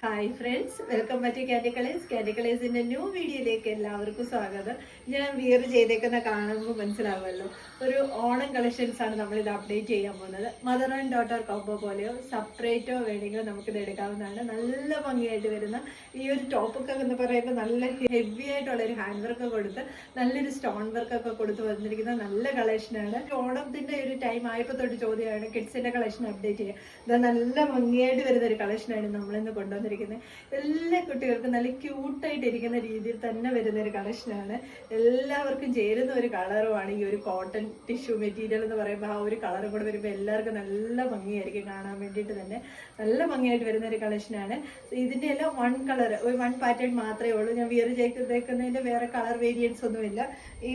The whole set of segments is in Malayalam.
Hi friends, welcome back to Candy Colours. Candy കളേഴ്സിന്റെ ന്യൂ വീഡിയോയിലേക്ക് എല്ലാവർക്കും സ്വാഗതം. ഞാൻ വിയർ ചെയ്തേക്കുന്ന കാണുമ്പോൾ മനസ്സിലാവുമല്ലോ, ഒരു ഓണം കളക്ഷൻസ് ആണ് നമ്മൾ ഇത് അപ്ഡേറ്റ് ചെയ്യാൻ പോകുന്നത്. മദർ ആൻഡ് ഡോട്ടർ കോംബോ പോലെയോ സെപ്പറേറ്റോ വേണമെങ്കിലും നമുക്കിത് എടുക്കാവുന്നതാണ്. നല്ല ഭംഗിയായിട്ട് വരുന്ന ഈ ഒരു ടോപ്പൊക്കെ എന്ന് പറയുമ്പോൾ നല്ല ഹെവി ആയിട്ടുള്ള ഒരു ഹാൻഡ് വർക്ക് കൊടുത്ത് നല്ലൊരു സ്റ്റോൺ വർക്കൊക്കെ കൊടുത്ത് വന്നിരിക്കുന്ന നല്ല കളക്ഷനാണ്. ഓണത്തിന്റെ ഒരു ടൈം ആയപ്പോൾ തൊട്ട് ചോദ്യമാണ് കിഡ്സിന്റെ കളക്ഷൻ അപ്ഡേറ്റ് ചെയ്യുക. ഇത് നല്ല ഭംഗിയായിട്ട് വരുന്ന ഒരു കളക്ഷനാണ് നമ്മളിന്ന് കൊണ്ടുവന്നത്. എല്ലാ കുട്ടികൾക്കും നല്ല ക്യൂട്ടായിട്ട് ഇരിക്കുന്ന രീതിയിൽ തന്നെ വരുന്ന ഒരു കളക്ഷനാണ്. എല്ലാവർക്കും ചേരുന്ന ഒരു കളറുമാണ് ഈ ഒരു കോട്ടൺ ടിഷ്യൂ മെറ്റീരിയൽ എന്ന് പറയുമ്പോൾ. ആ ഒരു കളറും കൂടെ വരുമ്പോൾ എല്ലാവർക്കും നല്ല ഭംഗിയായിരിക്കും കാണാൻ വേണ്ടിയിട്ട് തന്നെ. നല്ല ഭംഗിയായിട്ട് വരുന്ന ഒരു കളക്ഷനാണ്. ഇതിൻ്റെ എല്ലാം വൺ കളർ, ഒരു വൺ പാറ്റേൺ മാത്രമേ ഉള്ളൂ. ഞാൻ വിയർ ചെയ്തേക്കുന്നതിൻ്റെ വേറെ കളർ വേരിയൻസ് ഒന്നുമില്ല. ഈ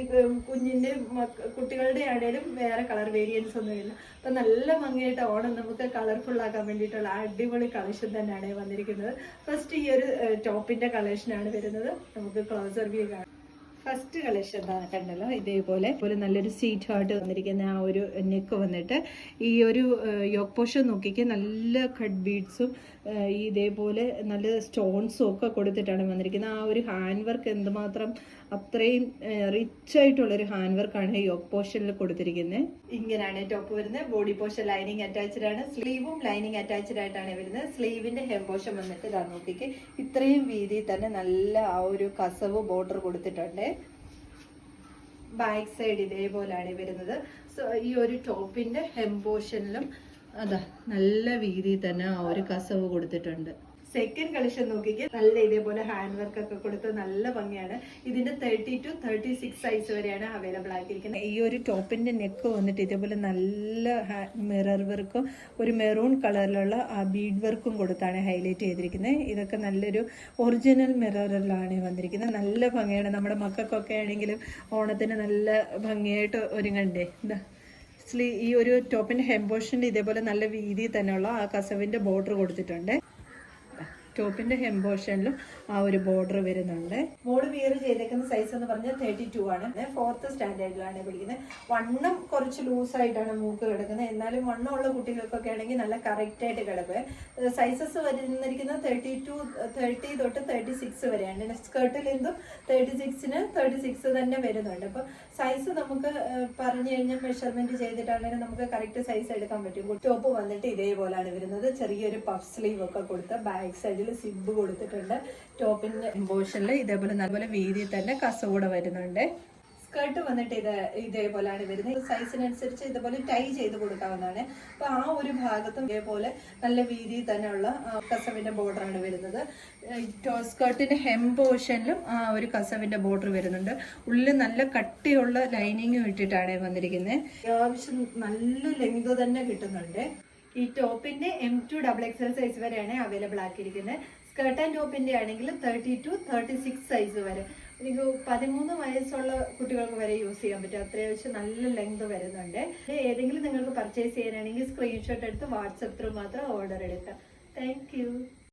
കുഞ്ഞിൻ്റെ കുട്ടികളുടെ ആണെങ്കിലും വേറെ കളർ വേരിയൻസ് ഒന്നുമില്ല. അപ്പം നല്ല ഭംഗിയായിട്ട് ഓണം നമുക്ക് കളർഫുൾ ആക്കാൻ വേണ്ടിയിട്ടുള്ള അടിപൊളി കളക്ഷൻ തന്നെയാണ് വന്നിരിക്കുന്നത്. ഫസ്റ്റ് ഈ ഒരു ടോപ്പിന്റെ കളക്ഷനാണ് വരുന്നത്. നമുക്ക് ക്ലോസർ വ്യൂ കാണാം. ഫസ്റ്റ് കളക്ഷൻ കണ്ടല്ലോ, ഇതേപോലെ ഒരു നല്ലൊരു സീറ്റ് ഹാർട്ട് വന്നിരിക്കുന്ന ആ ഒരു നെക്ക് വന്നിട്ട് ഈ ഒരു യോക്ക് പോർഷൻ നോക്കിക്ക് നല്ല കട്ട് ബീഡ്സും ഇതേപോലെ നല്ല സ്റ്റോൺസും ഒക്കെ കൊടുത്തിട്ടാണ് വന്നിരിക്കുന്നത്. ആ ഒരു ഹാൻഡ് വർക്ക് എന്തുമാത്രം അത്രയും റിച്ച് ആയിട്ടുള്ളൊരു ഹാൻഡ് വർക്കാണ് യോക്ക് പോർഷനിൽ കൊടുത്തിരിക്കുന്നത്. ഇങ്ങനെയാണ് ടോപ്പ് വരുന്നത്. ബോഡി പോർഷൻ ലൈനിങ് അറ്റാച്ച്ഡ് ആണ്. സ്ലീവും ലൈനിങ് അറ്റാച്ച്ഡ് ആയിട്ടാണ് വരുന്നത്. സ്ലീവിന്റെ ഹെം പോർഷൻ വന്നിട്ട് ഇതാ നോക്കിക്ക് ഇത്രയും വീതിയിൽ തന്നെ നല്ല ആ ഒരു കസവ് ബോർഡർ കൊടുത്തിട്ടുണ്ട്. ബാക്ക് സൈഡ് ഇതേപോലെയാണ് വരുന്നത്. സോ ഈ ഒരു ടോപ്പിന്റെ ഹെം പോർഷനിലും അതാ നല്ല വീതിയിൽ തന്നെ ആ ഒരു കസവ് കൊടുത്തിട്ടുണ്ട്. സെക്കൻഡ് കളക്ഷൻ നോക്കിക്ക് നല്ല ഇതേപോലെ ഹാൻഡ് വർക്ക് ഒക്കെ കൊടുത്ത് നല്ല ഭംഗിയാണ്. ഇതിന്റെ 30 to 36 സൈസ് വരെയാണ് അവൈലബിൾ ആക്കിയിരിക്കുന്നത്. ഈ ഒരു ടോപ്പിന്റെ നെക്ക് വന്നിട്ട് ഇതേപോലെ നല്ല മിറർ വർക്കും ഒരു മെറൂൺ കളറിലുള്ള ആ ബീഡ് വർക്കും കൊടുത്താണ് ഹൈലൈറ്റ് ചെയ്തിരിക്കുന്നത്. ഇതൊക്കെ നല്ലൊരു ഒറിജിനൽ മിററിലാണ് വന്നിരിക്കുന്നത്. നല്ല ഭംഗിയാണ്. നമ്മുടെ മക്കൾക്കൊക്കെ ആണെങ്കിലും ഓണത്തിന് നല്ല ഭംഗിയായിട്ട് ഒരുങ്ങണ്ടേ. ഇതാ ഈ ഒരു ടോപ്പിന്റെ ഹെം പോർഷനിൽ ഇതേപോലെ നല്ല വീതിയിൽ തന്നെയുള്ള ആ കസവിന്റെ ബോർഡർ കൊടുത്തിട്ടുണ്ട്. ടോപ്പിന്റെ ഹെം പോർഷനിലും ആ ഒരു ബോർഡർ വരുന്നുണ്ട്. മോഡ് വിയർ ചെയ്തേക്കുന്ന സൈസ് എന്ന് പറഞ്ഞാൽ 32 ആണ്. 4th സ്റ്റാൻഡേർഡിലാണ് പഠിക്കുന്നത്. വണ്ണം കുറച്ച് ലൂസായിട്ടാണ് മൂക്ക് കിടക്കുന്നത്. എന്നാലും വണ്ണമുള്ള കുട്ടികൾക്കൊക്കെ ആണെങ്കിൽ നല്ല കറക്റ്റ് ആയിട്ട് കിടക്കുക. സൈസസ് വരുന്നിരിക്കുന്നത് 30 തൊട്ട് 36 വരെയാണ്. സ്കേർട്ടിൽ എന്തും 36-ന് 36 തന്നെ വരുന്നുണ്ട്. അപ്പൊ സൈസ് നമുക്ക് പറഞ്ഞു കഴിഞ്ഞാൽ മെഷർമെന്റ് ചെയ്തിട്ടാണെങ്കിൽ നമുക്ക് കറക്റ്റ് സൈസ് എടുക്കാൻ പറ്റും. ടോപ്പ് വന്നിട്ട് ഇതേപോലെയാണ് വരുന്നത്. ചെറിയൊരു പഫ് സ്ലീവ് ഒക്കെ കൊടുത്ത് ബാക്ക് സൈഡിൽ സിബ് കൊടുത്തിട്ടുണ്ട്. ടോപ്പിന്റെ പോർഷനിൽ ഇതേപോലെ നല്ലപോലെ വീതിയിൽ തന്നെ കസവൂടെ വരുന്നുണ്ട്. സ്കേർട്ട് വന്നിട്ട് ഇതേപോലെയാണ് വരുന്നത്. സൈസിനനുസരിച്ച് ഇതുപോലെ ടൈ ചെയ്ത് കൊടുക്കാവുന്നതാണ്. അപ്പൊ ആ ഒരു ഭാഗത്തും ഇതേപോലെ നല്ല വീതിയിൽ തന്നെയുള്ള കസവിന്റെ ബോർഡർ ആണ് വരുന്നത്. സ്കേർട്ടിന്റെ ഹെം പോർഷനിലും ആ ഒരു കസവിന്റെ ബോർഡർ വരുന്നുണ്ട്. ഉള്ളിൽ നല്ല കട്ടിയുള്ള ലൈനിങ്ങും ഇട്ടിട്ടാണ് വന്നിരിക്കുന്നത്. അത്യാവശ്യം നല്ല ലെങ്ത് തന്നെ കിട്ടുന്നുണ്ട്. ഈ ടോപ്പിന്റെ M2 XXL സൈസ് വരെയാണ് അവൈലബിൾ ആക്കിയിരിക്കുന്നത്. സ്കേർട്ട് ആൻഡ് ടോപ്പിന്റെ ആണെങ്കിൽ 30 to 36 സൈസ് വരെ. എനിക്ക് 13 വയസ്സുള്ള കുട്ടികൾക്ക് വരെ യൂസ് ചെയ്യാൻ പറ്റും. അത്യാവശ്യം നല്ല ലെങ്ത് വരുന്നുണ്ട്. ഏതെങ്കിലും നിങ്ങൾക്ക് പർച്ചേസ് ചെയ്യാനാണെങ്കിൽ സ്ക്രീൻഷോട്ട് എടുത്ത് വാട്സപ്പ് ത്രൂ മാത്രം ഓർഡർ എടുക്കാം. താങ്ക്